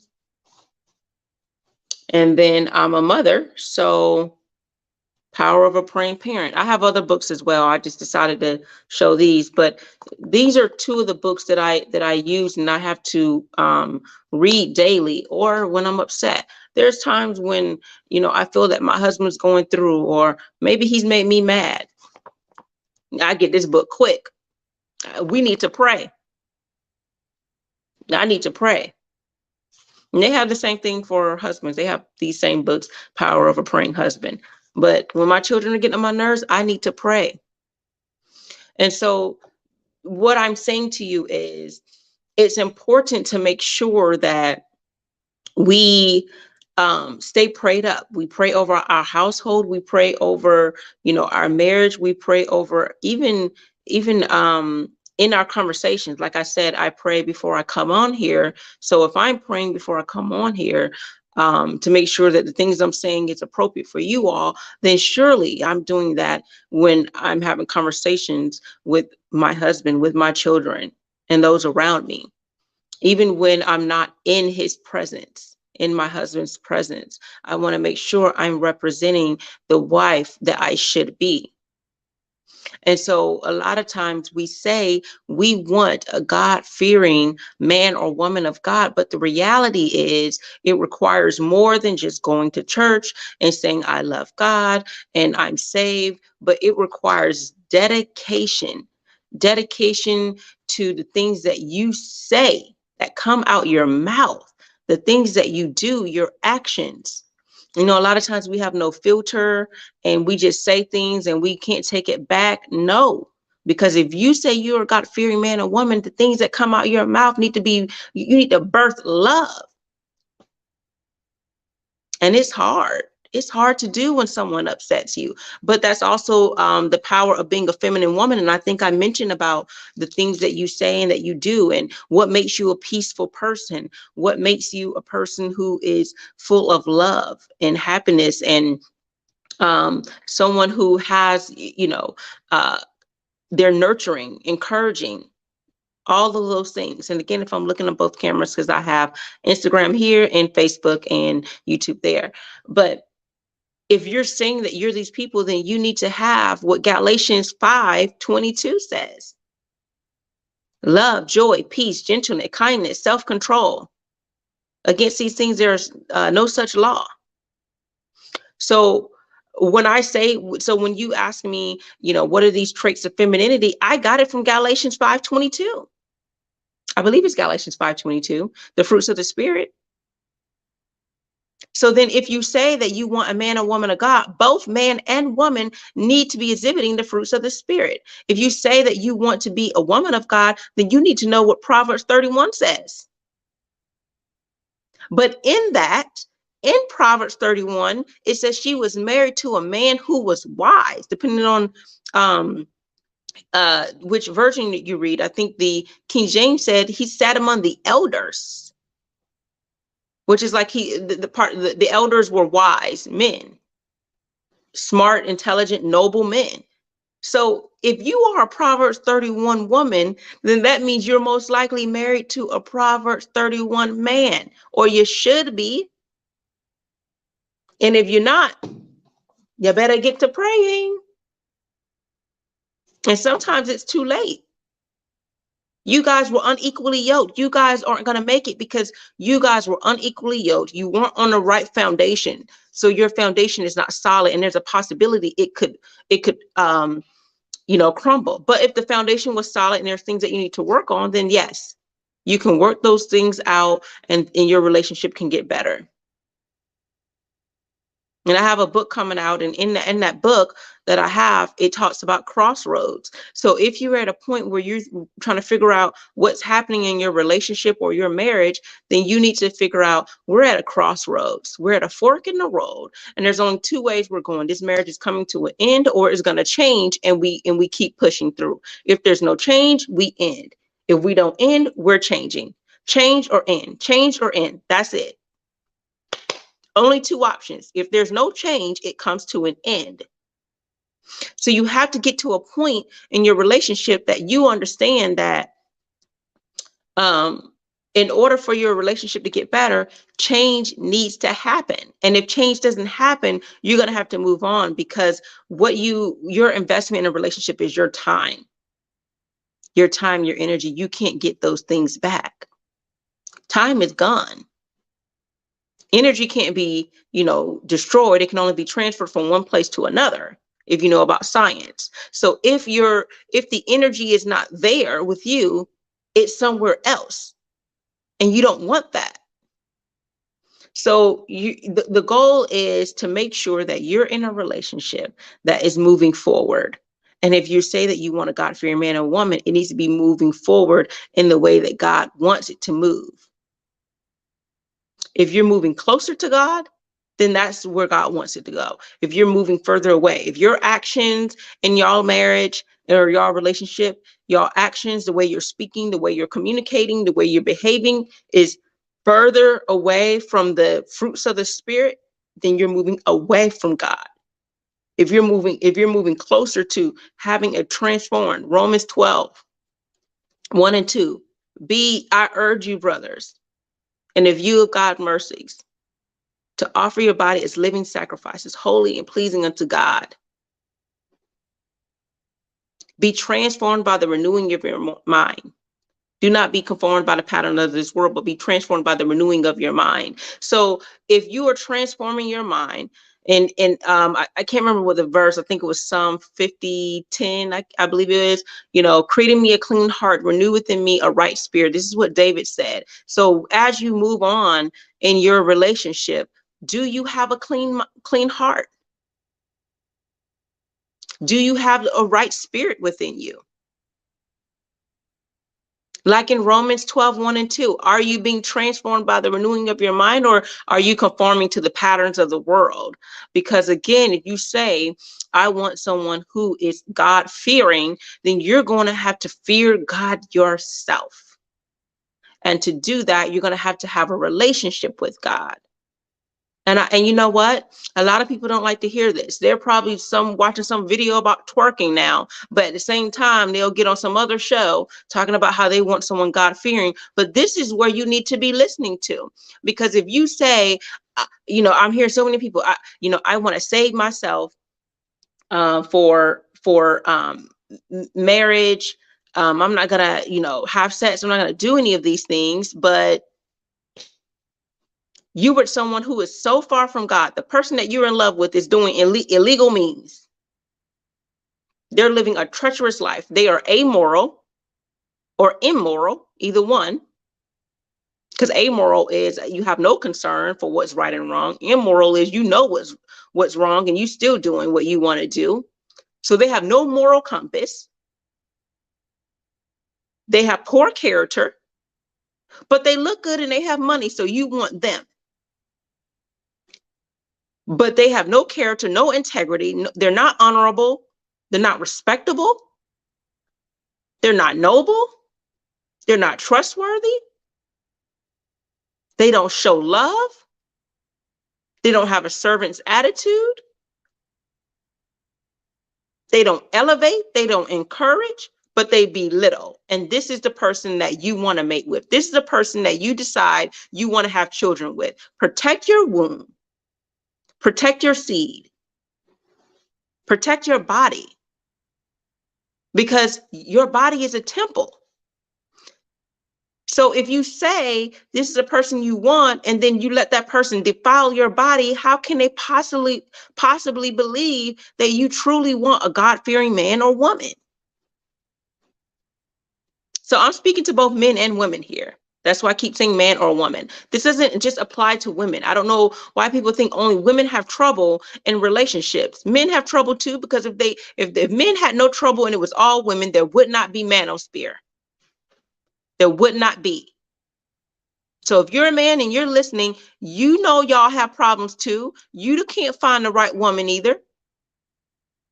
And then I'm a mother, so Power of a Praying Parent. I have other books as well. I just decided to show these, but these are 2 of the books that I use and I have to read daily, or when I'm upset. There's times when, you know, I feel that my husband's going through, or maybe he's made me mad. I get this book quick. We need to pray. I need to pray. And they have the same thing for husbands. They have these same books, Power of a Praying Husband. But when my children are getting on my nerves, I need to pray. And so what I'm saying to you is, it's important to make sure that we stay prayed up. We pray over our household. We pray over, you know, our marriage. We pray over even in our conversations. Like I said, I pray before I come on here. So if I'm praying before I come on here, to make sure that the things I'm saying is appropriate for you all, then surely I'm doing that when I'm having conversations with my husband, with my children, and those around me. Even when I'm not in his presence, in my husband's presence, I want to make sure I'm representing the wife that I should be. And so a lot of times we say we want a God-fearing man or woman of God, but the reality is it requires more than just going to church and saying, I love God and I'm saved, but it requires dedication to the things that you say that come out your mouth, the things that you do, your actions. You know, a lot of times we have no filter and we just say things and we can't take it back. No, because if you say you're a God-fearing man or woman, the things that come out your mouth need to be, you need to birth love. And it's hard. It's hard to do when someone upsets you, but that's also the power of being a feminine woman. And I think I mentioned about the things that you say and that you do and what makes you a peaceful person, what makes you a person who is full of love and happiness, and someone who has, they're nurturing, encouraging, all of those things. And again, if I'm looking at both cameras, because I have Instagram here and Facebook and YouTube there, but if you're saying that you're these people, then you need to have what Galatians 5:22 says: love, joy, peace, gentleness, kindness, self-control. Against these things, there's no such law. So when I say, so when you ask me, what are these traits of femininity? I got it from Galatians 5:22. I believe it's Galatians 5:22, the fruits of the spirit. So then if you say that you want a man or woman of God, both man and woman need to be exhibiting the fruits of the spirit. If you say that you want to be a woman of God, then you need to know what Proverbs 31 says. But in Proverbs 31, it says she was married to a man who was wise, depending on which version you read. I think the King James said he sat among the elders, which is like the elders were wise men, smart, intelligent, noble men. So if you are a Proverbs 31 woman, then that means you're most likely married to a Proverbs 31 man, or you should be. And if you're not, you better get to praying. And sometimes it's too late. You guys were unequally yoked. You guys aren't going to make it because you guys were unequally yoked. You weren't on the right foundation. So your foundation is not solid, and there's a possibility it could crumble. But if the foundation was solid and there's things that you need to work on, then yes, you can work those things out and your relationship can get better. And I have a book coming out, and in that book that I have, it talks about crossroads. So if you're at a point where you're trying to figure out what's happening in your relationship or your marriage, then you need to figure out, we're at a crossroads. We're at a fork in the road, and there's only two ways we're going. This marriage is coming to an end, or it's going to change, and we keep pushing through. If there's no change, we end. If we don't end, we're changing. Change or end. Change or end. That's it. Only two options. If there's no change, it comes to an end. So you have to get to a point in your relationship that you understand that in order for your relationship to get better, change needs to happen. And if change doesn't happen, you're going to have to move on, because your investment in a relationship is your time, your energy. You can't get those things back. Time is gone. Energy can't be, destroyed. It can only be transferred from one place to another, if you know about science. So if the energy is not there with you, it's somewhere else, and you don't want that. So the goal is to make sure that you're in a relationship that is moving forward. And if you say that you want a God-fearing man or woman, it needs to be moving forward in the way that God wants it to move. If you're moving closer to God, then that's where God wants it to go. If you're moving further away, if your actions in y'all marriage or y'all relationship, y'all actions, the way you're speaking, the way you're communicating, the way you're behaving is further away from the fruits of the spirit, then you're moving away from God. If you're moving closer to having a transformed, Romans 12:1 and 2, I urge you, brothers, and in view of God's mercies, to offer your body as living sacrifices, holy and pleasing unto God. Be transformed by the renewing of your mind. Do not be conformed by the pattern of this world, but be transformed by the renewing of your mind. So if you are transforming your mind, and I can't remember what the verse, I think it was Psalm 50:10, I believe it is, creating me a clean heart, renew within me a right spirit. This is what David said. So as you move on in your relationship, do you have a clean heart? Do you have a right spirit within you? Like in Romans 12:1-2, are you being transformed by the renewing of your mind, or are you conforming to the patterns of the world? Because again, if you say, I want someone who is God fearing, then you're going to have to fear God yourself. And to do that, you're going to have a relationship with God. And you know what? A lot of people don't like to hear this. They're probably watching some video about twerking now, but at the same time, they'll get on some other show talking about how they want someone God-fearing. But this is where you need to be listening to, because if you say, I'm hearing so many people, I want to save myself for marriage. I'm not gonna, have sex. I'm not gonna do any of these things, but you were someone who is so far from God. The person that you're in love with is doing illegal means. They're living a treacherous life. They are amoral or immoral, either one. Because amoral is you have no concern for what's right and wrong. Immoral is what's wrong and you still doing what you want to do. So they have no moral compass. They have poor character, but they look good and they have money, so you want them. But they have no character, no integrity. They're not honorable. They're not respectable. They're not noble. They're not trustworthy. They don't show love. They don't have a servant's attitude. They don't elevate. They don't encourage, but they belittle. And this is the person that you want to mate with. This is the person that you decide you want to have children with. Protect your womb. Protect your seed. Protect your body. Because your body is a temple. So if you say this is a person you want, and then you let that person defile your body, how can they possibly believe that you truly want a God-fearing man or woman? So I'm speaking to both men and women here. That's why I keep saying man or woman. This doesn't just apply to women. I don't know why people think only women have trouble in relationships. Men have trouble too, because if men had no trouble and it was all women, there would not be manosphere. There would not be. So if you're a man and you're listening, you know y'all have problems too. You can't find the right woman either.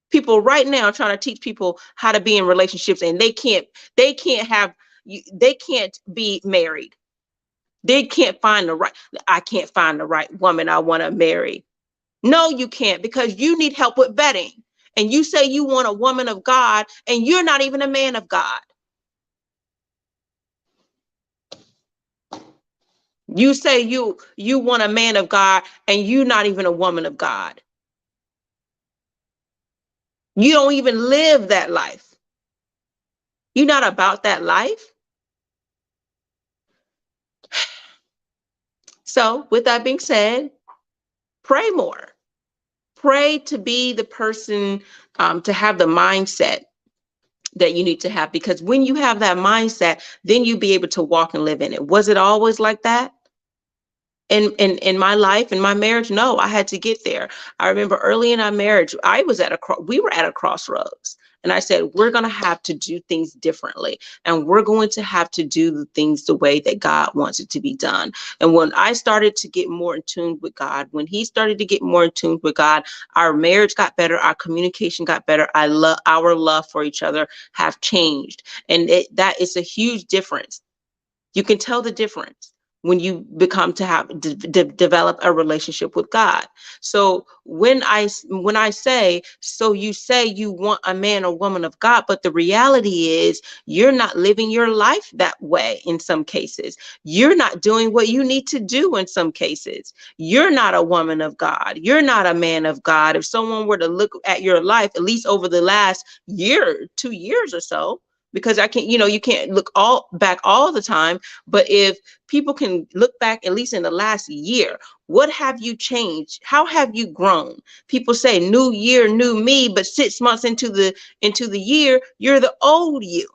People right now trying to teach people how to be in relationships, and they can't be married. They can't find I can't find the right woman I want to marry. No, you can't, because you need help with vetting. And you say you want a woman of God and you're not even a man of God. You say you want a man of God and you're not even a woman of God. You don't even live that life. You're not about that life. So with that being said, pray more. Pray to be the person, to have the mindset that you need to have, because when you have that mindset, then you'll be able to walk and live in it. Was it always like that? In my life, in my marriage? No, I had to get there. I remember early in our marriage, we were at a crossroads, and I said, we're going to have to do things differently, and we're going to have to do the things the way that God wants it to be done. And when I started to get more in tune with God, when he started to get more in tune with God, our marriage got better, our communication got better. Our love for each other have changed, and that is a huge difference. You can tell the difference when you become to have develop a relationship with God. So when I say, so you say you want a man or woman of God, but the reality is you're not living your life that way. In some cases, you're not doing what you need to do. In some cases, you're not a woman of God. You're not a man of God. If someone were to look at your life, at least over the last year, 2 years or so, because I can't, you can't look back all the time, but if people can look back at least in the last year, what have you changed? How have you grown? People say new year, new me, but 6 months into the year, you're the old you.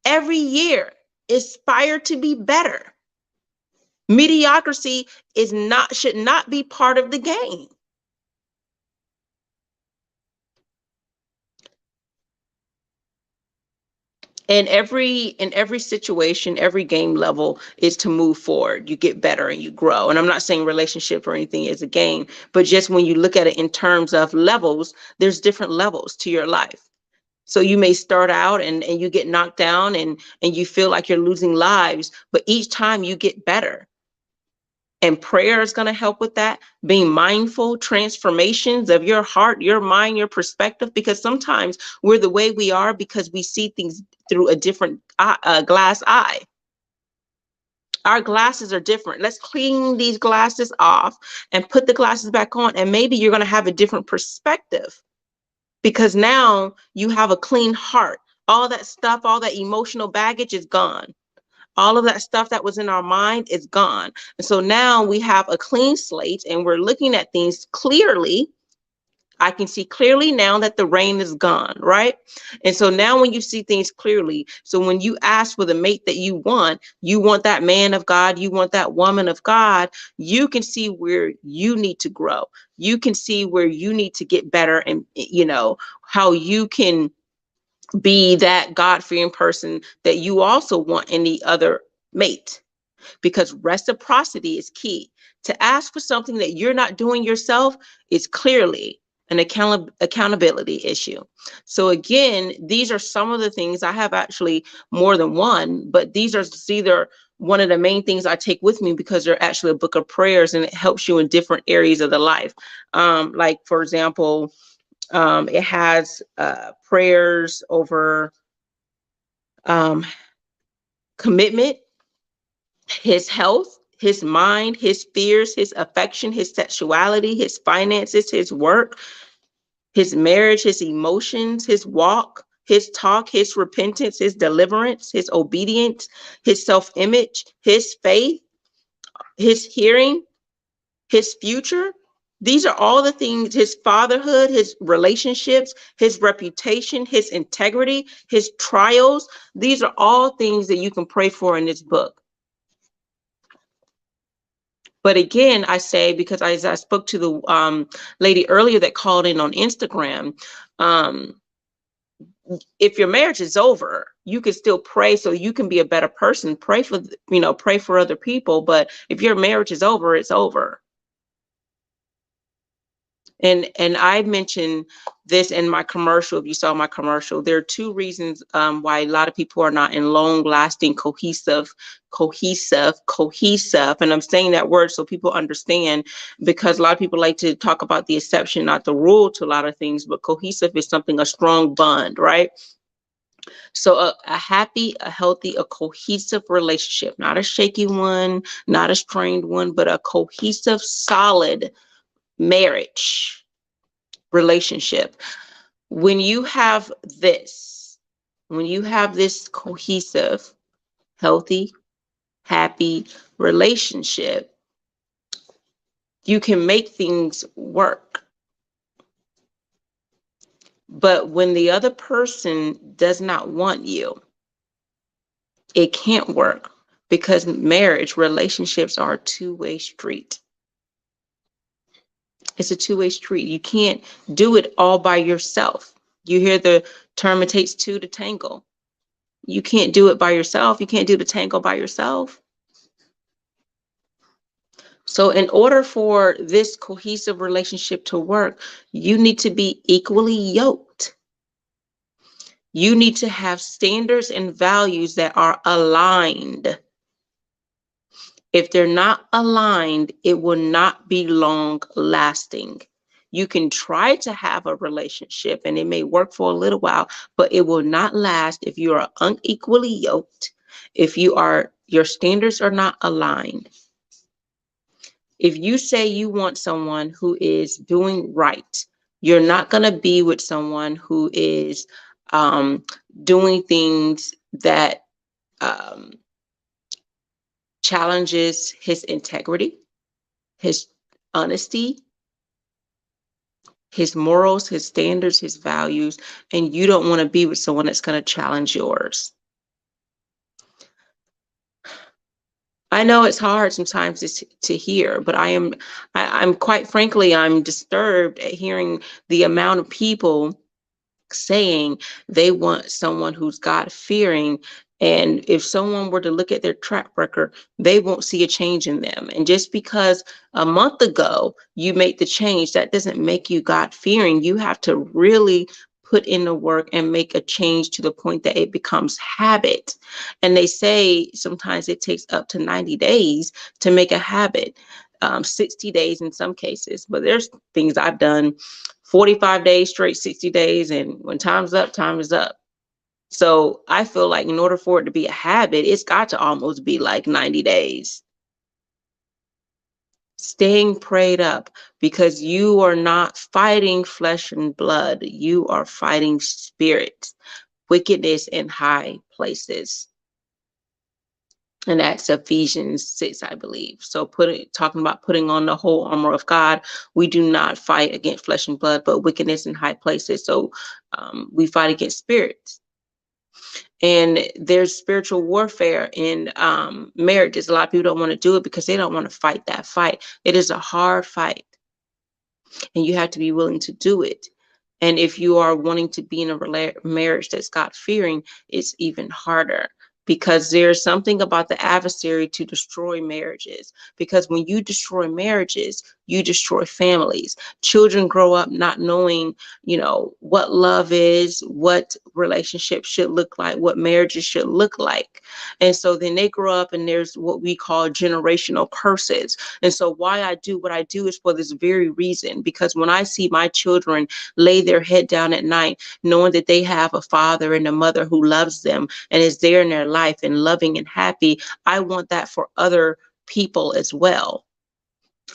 Every year, aspire to be better. Mediocrity should not be part of the game. In every situation, every game level is to move forward. You get better and you grow. And I'm not saying relationship or anything is a game, but just when you look at it in terms of levels, there's different levels to your life. So you may start out and you get knocked down and you feel like you're losing lives, but each time you get better. And prayer is going to help with that. Being mindful, transformations of your heart, your mind, your perspective, because sometimes we're the way we are because we see things through a different glass eye. Our glasses are different. Let's clean these glasses off and put the glasses back on. And maybe you're going to have a different perspective because now you have a clean heart. All that stuff, all that emotional baggage is gone. All of that stuff that was in our mind is gone. And so now we have a clean slate and we're looking at things clearly. I can see clearly now that the rain is gone, right? And so now when you see things clearly, so when you ask for the mate that you want that man of God, you want that woman of God, you can see where you need to grow. You can see where you need to get better and, how you can be that God-fearing person that you also want in the other mate, because reciprocity is key. To ask for something that you're not doing yourself is clearly an accountability issue. So again, these are some of the things. I have actually more than one, but these are either one of the main things I take with me because they're actually a book of prayers and it helps you in different areas of the life. Like for example, it has prayers over commitment, his health, his mind, his fears, his affection, his sexuality, his finances, his work, his marriage, his emotions, his walk, his talk, his repentance, his deliverance, his obedience, his self-image, his faith, his hearing, his future. These are all the things, his fatherhood, his relationships, his reputation, his integrity, his trials. These are all things that you can pray for in this book. But again, I say, because as I spoke to the lady earlier that called in on Instagram, if your marriage is over, you can still pray so you can be a better person. Pray for other people. But if your marriage is over, it's over. And I mentioned this in my commercial. If you saw my commercial, there are two reasons why a lot of people are not in long-lasting, cohesive. And I'm saying that word so people understand, because a lot of people like to talk about the exception, not the rule to a lot of things. But cohesive is something, a strong bond, right? So a happy, a healthy, a cohesive relationship, not a shaky one, not a strained one, but a cohesive, solid marriage relationship. When you have this cohesive, healthy, happy relationship, you can make things work. But when the other person does not want you, it can't work, because marriage relationships are a two-way street. It's a two-way street. You can't do it all by yourself. You hear the term, it takes two to tango. You can't do it by yourself. You can't do the tango by yourself. So in order for this cohesive relationship to work, you need to be equally yoked. You need to have standards and values that are aligned. If they're not aligned, it will not be long lasting. You can try to have a relationship and it may work for a little while, but it will not last if you are unequally yoked, if your standards are not aligned. If you say you want someone who is doing right, you're not going to be with someone who is doing things that challenges his integrity, his honesty, his morals, his standards, his values, and you don't want to be with someone that's going to challenge yours. I know it's hard sometimes to hear, but I'm quite frankly, I'm disturbed at hearing the amount of people saying they want someone who's God-fearing, and if someone were to look at their track record, they won't see a change in them. And just because a month ago you made the change, that doesn't make you God-fearing. You have to really put in the work and make a change to the point that it becomes habit. And they say sometimes it takes up to 90 days to make a habit, 60 days in some cases, but there's things I've done 45 days straight, 60 days, and when time's up, time is up. So I feel like in order for it to be a habit, it's got to almost be like 90 days. Staying prayed up, because you are not fighting flesh and blood. You are fighting spirits, wickedness in high places. And that's Ephesians 6, I believe. So talking about putting on the whole armor of God, we do not fight against flesh and blood, but wickedness in high places. So we fight against spirits. And there's spiritual warfare in marriages. A lot of people don't want to do it because they don't want to fight that fight. It is a hard fight, and you have to be willing to do it. And if you are wanting to be in a marriage that's God-fearing, it's even harder, because there's something about the adversary to destroy marriages. Because when you destroy marriages, you destroy families. Children grow up not knowing, what love is, what relationships should look like, what marriages should look like. And so then they grow up and there's what we call generational curses. And so why I do what I do is for this very reason, because when I see my children lay their head down at night, knowing that they have a father and a mother who loves them and is there in their life and loving and happy, I want that for other people as well.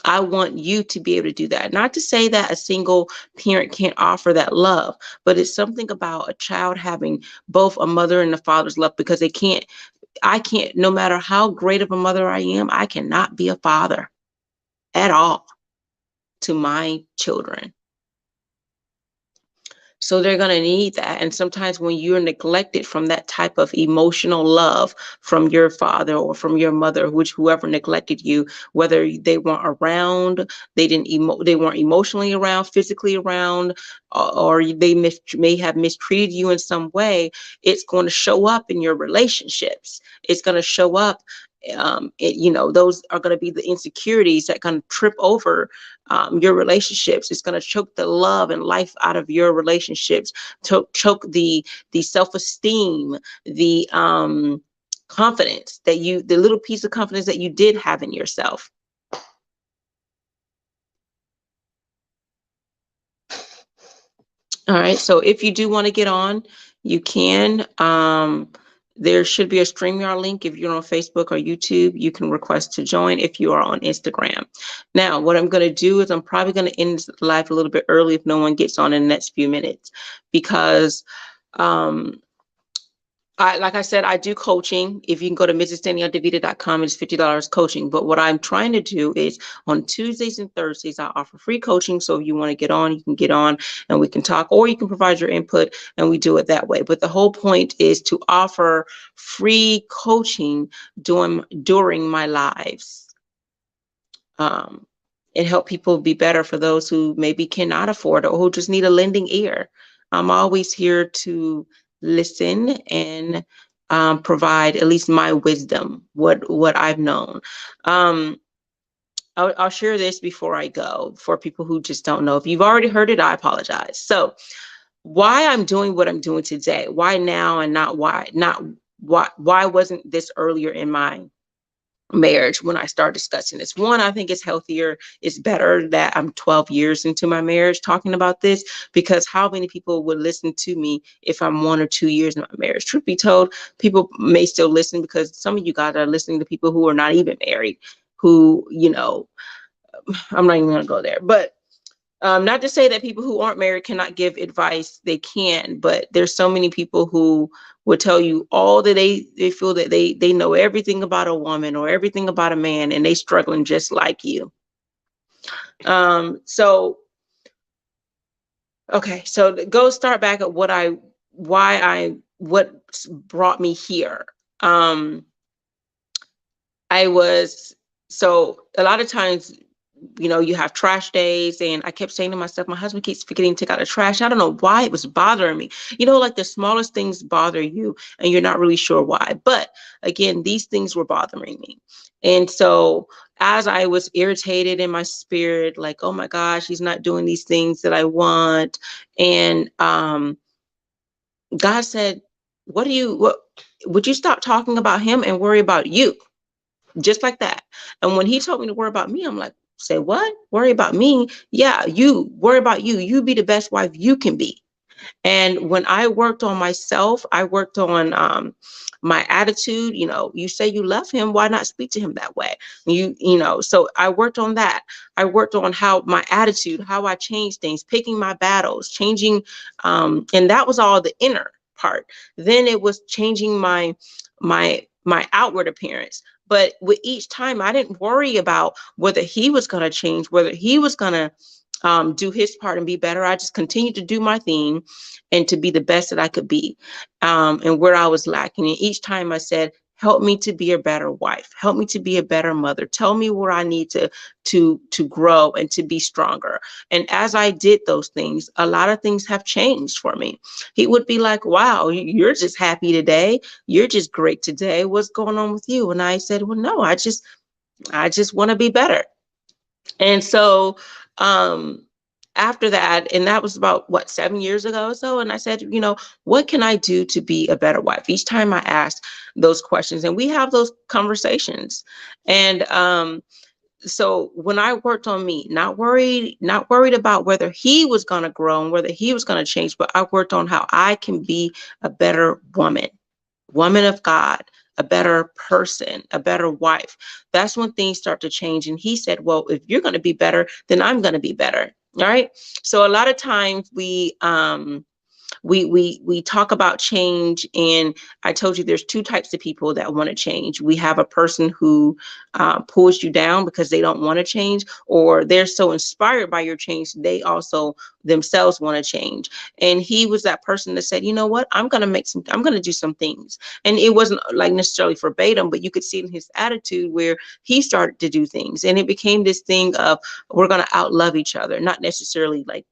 I want you to be able to do that. Not to say that a single parent can't offer that love, but it's something about a child having both a mother and a father's love, because I can't, no matter how great of a mother I am, I cannot be a father at all to my children. So they're going to need that. And sometimes when you're neglected from that type of emotional love from your father or from your mother, whoever neglected you, whether they weren't around, they weren't emotionally around, physically around, or they may have mistreated you in some way, it's going to show up in your relationships. It's going to show up. Those are going to be the insecurities that can trip over your relationships. It's going to choke the love and life out of your relationships, choke the self-esteem, the confidence the little piece of confidence that you did have in yourself. All right. So if you do want to get on, you can. There should be a StreamYard link. If you're on Facebook or YouTube, you can request to join if you are on Instagram. Now, what I'm going to do is I'm probably going to end this live a little bit early if no one gets on in the next few minutes, because like I said, I do coaching. If you can go to mrsdanielledevita.com, it's $50 coaching. But what I'm trying to do is on Tuesdays and Thursdays, I offer free coaching. So if you want to get on, you can get on and we can talk, or you can provide your input and we do it that way. But the whole point is to offer free coaching during my lives. And help people be better for those who maybe cannot afford it or who just need a lending ear. I'm always here to listen and provide at least my wisdom, what I've known. I'll share this before I go for people who just don't know. If you've already heard it, I apologize. So why I'm doing what I'm doing today. Why now and not why? Not why wasn't this earlier in my marriage when I start discussing this? One, I think it's healthier, it's better that I'm 12 years into my marriage talking about this, because how many people would listen to me if I'm 1 or 2 years in my marriage? Truth be told, people may still listen, because some of you guys are listening to people who are not even married, who, I'm not even gonna go there. But not to say that people who aren't married cannot give advice. They can, but there's so many people who will tell you all that they feel that they know everything about a woman or everything about a man, and they struggling just like you. So okay, so to go start back at what brought me here. I was so a lot of times, you have trash days, and I kept saying to myself, my husband keeps forgetting to take out the trash. I don't know why it was bothering me. Like the smallest things bother you and you're not really sure why. But again, these things were bothering me. And so as I was irritated in my spirit, like, oh my gosh, he's not doing these things that I want. And God said, what would you stop talking about him and worry about you? Just like that. And when he told me to worry about me, I'm like, say what? Worry about me? Yeah, you worry about you. You be the best wife you can be. And when I worked on myself, I worked on my attitude. You say you love him, why not speak to him that way? So I worked on that. I worked on how my attitude, how I changed things, picking my battles, changing, and that was all the inner part. Then it was changing my outward appearance. But with each time, I didn't worry about whether he was going to change, whether he was going to do his part and be better. I just continued to do my thing and to be the best that I could be, and where I was lacking. And each time I said, help me to be a better wife, help me to be a better mother, tell me where I need to grow and to be stronger. And as I did those things, a lot of things have changed for me. He would be like, wow, you're just happy today, you're just great today, what's going on with you? And I said, well, no, I just want to be better. And so after that, and that was about 7 years ago or so, and I said, what can I do to be a better wife? Each time I asked those questions, and we have those conversations. And so when I worked on me, not worried about whether he was going to grow and whether he was going to change, but I worked on how I can be a better woman of God, a better person, a better wife. That's when things start to change. And he said, well, if you're going to be better, then I'm going to be better. All right. So a lot of times we talk about change, and I told you there's two types of people that want to change. We have a person who pulls you down because they don't want to change, or they're so inspired by your change they also themselves want to change. And he was that person that said, you know what, I'm going to do some things. And it wasn't like necessarily verbatim, but you could see in his attitude where he started to do things, and it became this thing of, we're going to outlove each other, not necessarily like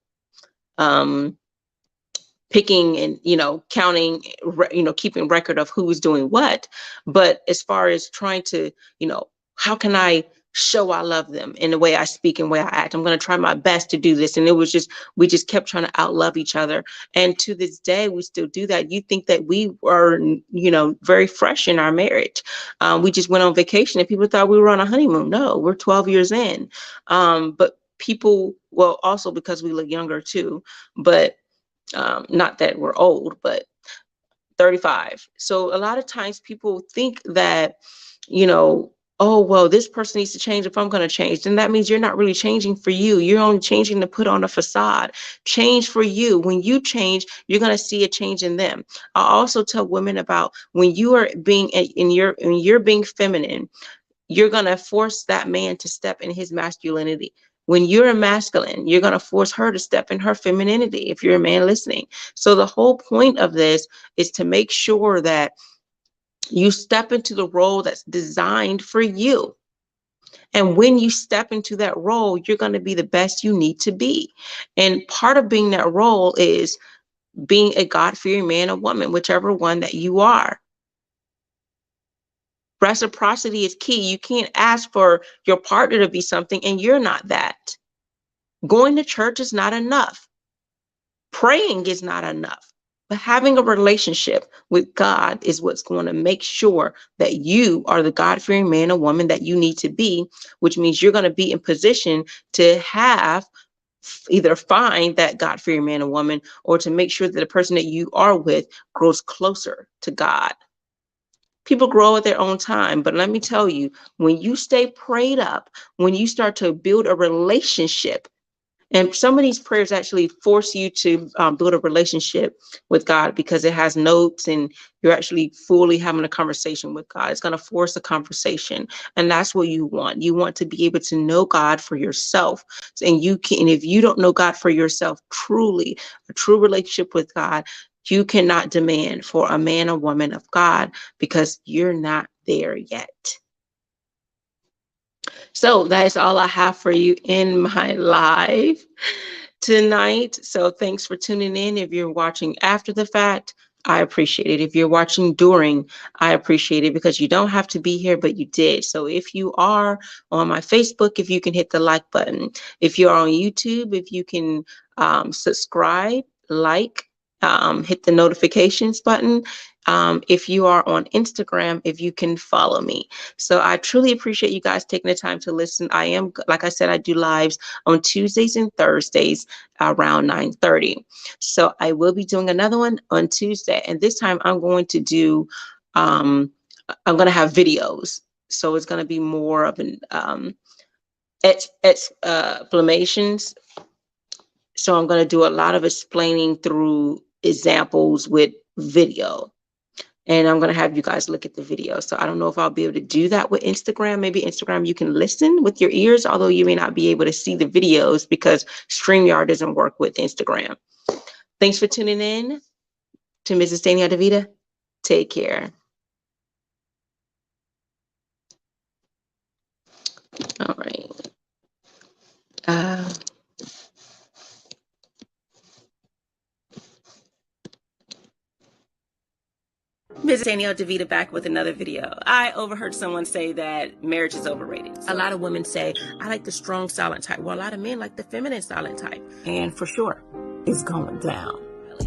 picking and counting, keeping record of who's doing what, but as far as trying to, how can I show I love them in the way I speak and the way I act? I'm going to try my best to do this. And it was just, we just kept trying to outlove each other, and to this day we still do that. You think that we were very fresh in our marriage. We just went on vacation and people thought we were on a honeymoon. No, we're 12 years in. But people, well, also because we look younger too, but not that we're old, but 35. So a lot of times people think that, oh, well, this person needs to change if I'm going to change. Then that means you're not really changing for you. You're only changing to put on a facade. Change for you. When you change, you're going to see a change in them. I also tell women about when you are being when you're being feminine, you're going to force that man to step in his masculinity. When you're a masculine, you're going to force her to step in her femininity, if you're a man listening. So the whole point of this is to make sure that you step into the role that's designed for you. And when you step into that role, you're going to be the best you need to be. And part of being that role is being a God-fearing man or woman, whichever one that you are. Reciprocity is key. You can't ask for your partner to be something and you're not that. Going to church is not enough. Praying is not enough. But having a relationship with God is what's going to make sure that you are the God-fearing man or woman that you need to be, which means you're going to be in position to have either find that God-fearing man or woman, or to make sure that the person that you are with grows closer to God. People grow at their own time, but let me tell you, when you stay prayed up, when you start to build a relationship, and some of these prayers actually force you to build a relationship with God, because it has notes and you're actually fully having a conversation with God. It's going to force a conversation. And that's what you want. You want to be able to know God for yourself. And you can, if you don't know God for yourself, truly, a true relationship with God, you cannot demand for a man or woman of God, because you're not there yet. So that is all I have for you in my live tonight. So thanks for tuning in. If you're watching after the fact, I appreciate it. If you're watching during, I appreciate it, because you don't have to be here, but you did. So if you are on my Facebook, if you can hit the like button. If you're on YouTube, if you can subscribe, like, hit the notifications button. If you are on Instagram, if you can follow me. So I truly appreciate you guys taking the time to listen. I am, like I said, I do lives on Tuesdays and Thursdays around 9:30. So I will be doing another one on Tuesday. And this time I'm going to do, I'm going to have videos. So it's going to be more of an explanations. So I'm going to do a lot of explaining through examples with video. And I'm going to have you guys look at the video. So I don't know if I'll be able to do that with Instagram. Maybe Instagram, you can listen with your ears, although you may not be able to see the videos because StreamYard doesn't work with Instagram. Thanks for tuning in to Mrs. Danielle DeVita. Take care. All right. Ms. Danielle DeVita back with another video. I overheard someone say that marriage is overrated. A lot of women say, I like the strong silent type. Well, a lot of men like the feminine silent type. And for sure, it's going down.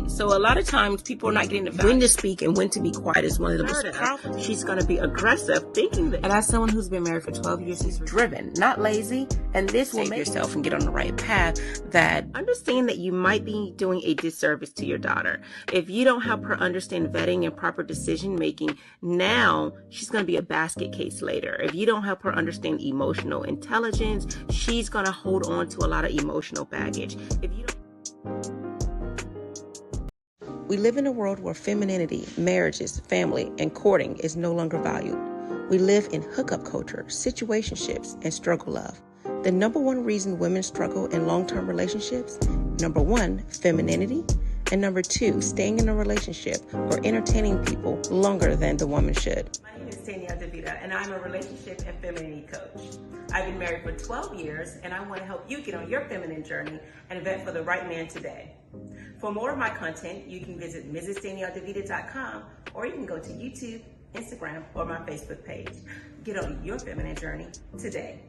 So a lot of times people are not getting the when to speak and when to be quiet is one of the most powerful. She's going to be aggressive, thinking that. And as someone who's been married for 12 years, she's driven, not lazy. And this will make yourself and get on the right path. That understand that you might be doing a disservice to your daughter. If you don't help her understand vetting and proper decision making, now she's going to be a basket case later. If you don't help her understand emotional intelligence, she's going to hold on to a lot of emotional baggage. If you don't. We live in a world where femininity, marriages, family, and courting is no longer valued. We live in hookup culture, situationships, and struggle love. The number one reason women struggle in long-term relationships, number one, femininity, and number two, staying in a relationship or entertaining people longer than the woman should. My name is Danielle DeVita, and I'm a relationship and femininity coach. I've been married for 12 years, and I want to help you get on your feminine journey and vet for the right man today. For more of my content, you can visit MrsDanielleDeVita.com, or you can go to YouTube, Instagram, or my Facebook page. Get on your feminine journey today.